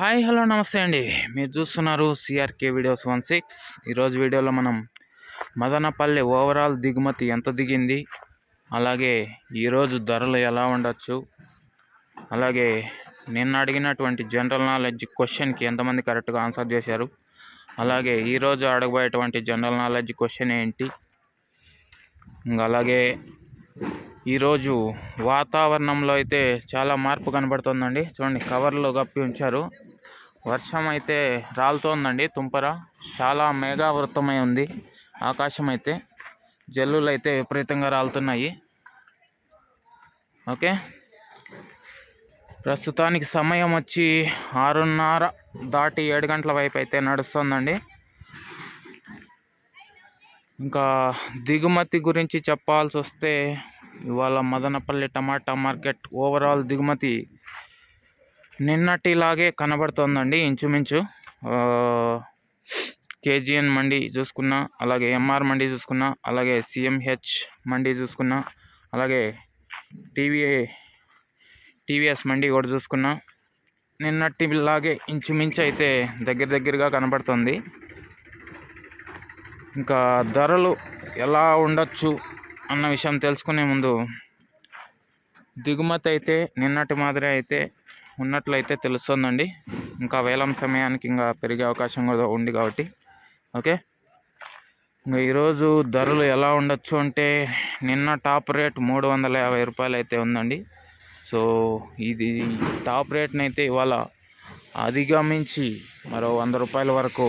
Hi hello నమస్తే అండి. మీరు చూస్తున్నారు సిఆర్కే వీడియోస్ 16. ఈరోజు వీడియోలో మనం మదనపల్లి ఓవరాల్ దిగుమతి ఎంత దిగింది, అలాగే ఈరోజు ధరలు ఎలా ఉండొచ్చు, అలాగే నిన్న అడిగినటువంటి జనరల్ నాలెడ్జ్ క్వశ్చన్కి ఎంతమంది కరెక్ట్గా ఆన్సర్ చేశారు, అలాగే ఈరోజు అడగబోయేటువంటి జనరల్ నాలెడ్జ్ క్వశ్చన్ ఏంటి, అలాగే ఈరోజు వాతావరణంలో అయితే చాలా మార్పు కనబడుతుందండి. చూడండి, కవర్లు కప్పి ఉంచారు. వర్షం అయితే రాలుతోందండి. తుంపర చాలా మేఘావృతమై ఉంది. ఆకాశం అయితే జల్లులు అయితే విపరీతంగా రాలుతున్నాయి. ఓకే, ప్రస్తుతానికి సమయం వచ్చి 6:30 దాటి 7 గంటల వైపు అయితే నడుస్తుందండి. ఇంకా దిగుమతి గురించి చెప్పాల్సి వస్తే ఇవాళ మదనపల్లి టమాటా మార్కెట్ ఓవరాల్ దిగుమతి నిన్నటిలాగే కనబడుతోందండి. ఇంచుమించు కేజీఎన్ మండి చూసుకున్నా, అలాగే ఎంఆర్ మండి చూసుకున్నా, అలాగే సిఎంహెచ్ మండి చూసుకున్నా, అలాగే టీవీఎస్ మండి కూడా చూసుకున్నా, నిన్నటిలాగే ఇంచుమించు అయితే దగ్గరగా కనబడుతుంది. ఇంకా ధరలు ఎలా ఉండొచ్చు అన్న విషయం తెలుసుకునే ముందు దిగుమతి అయితే నిన్నటి మాదిరి అయితే ఉన్నట్లయితే తెలుస్తుందండి. ఇంకా వేలం సమయానికి ఇంకా పెరిగే అవకాశం కూడా ఉంది కాబట్టి ఓకే. ఇంకా ఈరోజు ధరలు ఎలా ఉండొచ్చు అంటే నిన్న టాప్ రేట్ 350 రూపాయలు అయితే ఉందండి. సో ఇది టాప్ రేట్ని అయితే ఇవాళ అధిగమించి మరో 100 రూపాయల వరకు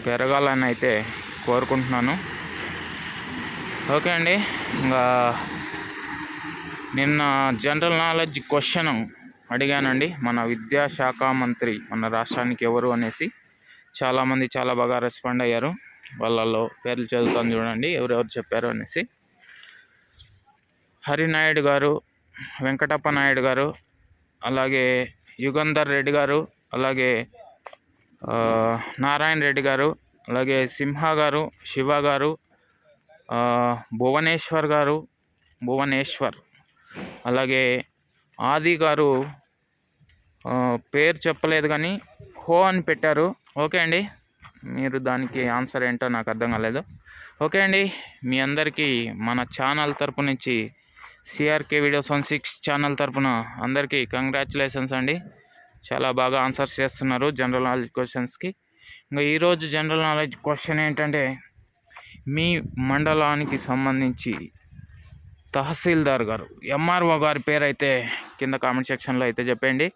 పెరగాలని అయితే కోరుకుంటున్నాను. ఓకే అండి, ఇంకా నిన్న జనరల్ నాలెడ్జ్ క్వశ్చన్ అడిగానండి. మన విద్యాశాఖ మంత్రి మన రాష్ట్రానికి ఎవరు అనేసి చాలామంది చాలా బాగా రెస్పాండ్ అయ్యారు. వాళ్ళలో పేర్లు చదువుతాను చూడండి ఎవరెవరు చెప్పారు అనేసి. హరినాయుడు గారు, వెంకటప్ప నాయుడు గారు, అలాగే యుగంధర్ రెడ్డి గారు, అలాగే నారాయణ రెడ్డి గారు, అలాగే సింహ గారు, శివ గారు, భువనేశ్వర్, అలాగే ఆది గారు పేరు చెప్పలేదు కానీ హో అని పెట్టారు. ఓకే అండి, మీరు దానికి ఆన్సర్ ఏంటో నాకు అర్థం కాలేదు. ఓకే అండి, మీ అందరికీ మన ఛానల్ తరపు నుంచి సిఆర్కే వీడియోస్ 16 ఛానల్ తరపున అందరికీ కంగ్రాచులేషన్స్ అండి. చాలా బాగా ఆన్సర్స్ చేస్తున్నారు జనరల్ నాలెడ్జ్ క్వశ్చన్స్కి. ఇంకా ఈరోజు జనరల్ నాలెడ్జ్ క్వశ్చన్ ఏంటంటే, మీ మండలానికి సంబంధించి తహసీల్దార్ గారు, ఎంఆర్ఓ గారి పేరు అయితే కింద కామెంట్ సెక్షన్లో అయితే చెప్పండి.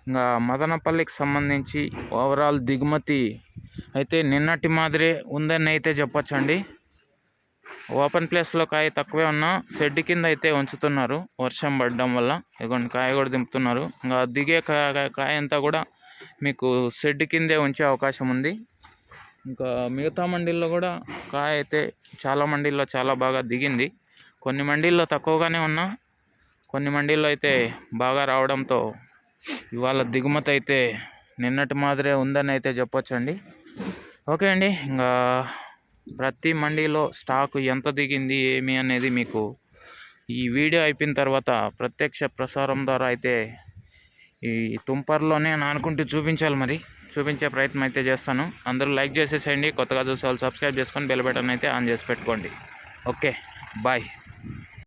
ఇంకా మదనపల్లికి సంబంధించి ఓవరాల్ దిగుమతి అయితే నిన్నటి మాదిరే ఉందని అయితే చెప్పొచ్చండి. ఓపెన్ ప్లేస్లో కాయ తక్కువే ఉన్నా షెడ్ కింద అయితే ఉంచుతున్నారు వర్షం పడడం వల్ల. ఇదిగోండి, కాయ కూడా దింపుతున్నారు. ఇంకా దిగే కాయ అంతా కూడా మీకు షెడ్ కిందే ఉంచే అవకాశం ఉంది. ఇంకా మిగతా మండీల్లో కూడా కాయ అయితే చాలా మండీల్లో చాలా బాగా దిగింది. కొన్ని మండీల్లో తక్కువగానే ఉన్నా కొన్ని మండీల్లో అయితే బాగా రావడంతో ఇవాళ దిగుమతి అయితే నిన్నటి మాదిరే ఉందని అయితే చెప్పొచ్చండి. ఓకే అండి, ఇంకా ప్రతి మండీలో స్టాకు ఎంత దిగింది ఏమి అనేది మీకు ఈ వీడియో అయిపోయిన తర్వాత ప్రత్యక్ష ప్రసారం ద్వారా అయితే ఈ తుంపర్లోనే అనుకుంటూ చూపించే ప్రయత్నం అయితే చేస్తాను. అందరూ లైక్ చేసేసేయండి. కొత్తగా చూసే వాళ్ళు సబ్స్క్రైబ్ చేసుకొని బెల్ బటన్ అయితే ఆన్ చేసి పెట్టుకోండి. Okay, bye.